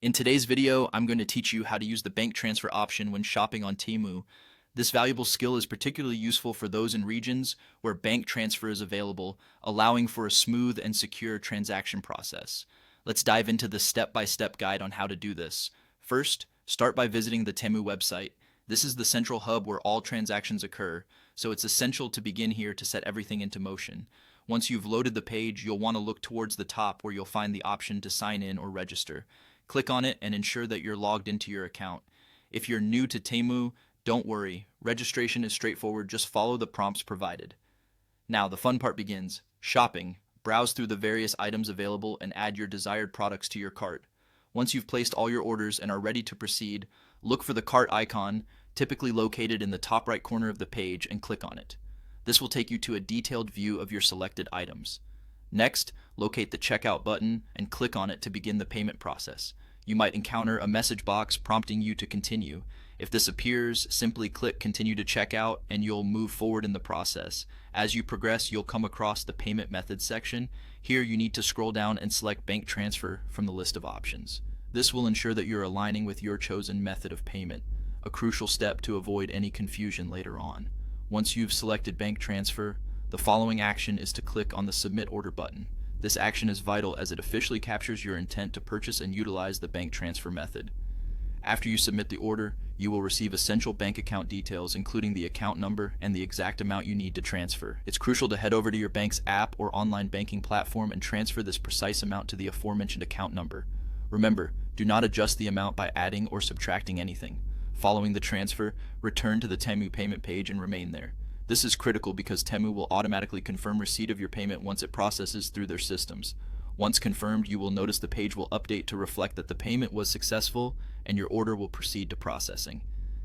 In today's video, I'm going to teach you how to use the bank transfer option when shopping on Temu. This valuable skill is particularly useful for those in regions where bank transfer is available, allowing for a smooth and secure transaction process. Let's dive into the step-by-step guide on how to do this. First, start by visiting the Temu website. This is the central hub where all transactions occur, so it's essential to begin here to set everything into motion. Once you've loaded the page, you'll want to look towards the top where you'll find the option to sign in or register. Click on it and ensure that you're logged into your account. If you're new to Temu, don't worry. Registration is straightforward, just follow the prompts provided. Now, the fun part begins. Shopping. Browse through the various items available and add your desired products to your cart. Once you've placed all your orders and are ready to proceed, look for the cart icon, typically located in the top right corner of the page, and click on it. This will take you to a detailed view of your selected items. Next, locate the checkout button and click on it to begin the payment process. You might encounter a message box prompting you to continue. If this appears, simply click continue to checkout and you'll move forward in the process. As you progress, you'll come across the payment methods section. Here you need to scroll down and select bank transfer from the list of options. This will ensure that you're aligning with your chosen method of payment, a crucial step to avoid any confusion later on. Once you've selected bank transfer, the following action is to click on the Submit Order button. This action is vital as it officially captures your intent to purchase and utilize the bank transfer method. After you submit the order, you will receive essential bank account details, including the account number and the exact amount you need to transfer. It's crucial to head over to your bank's app or online banking platform and transfer this precise amount to the aforementioned account number. Remember, do not adjust the amount by adding or subtracting anything. Following the transfer, return to the Temu payment page and remain there. This is critical because Temu will automatically confirm receipt of your payment once it processes through their systems. Once confirmed, you will notice the page will update to reflect that the payment was successful and your order will proceed to processing.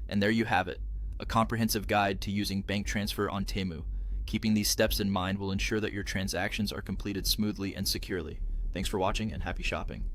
And there you have it, a comprehensive guide to using bank transfer on Temu. Keeping these steps in mind will ensure that your transactions are completed smoothly and securely. Thanks for watching and happy shopping.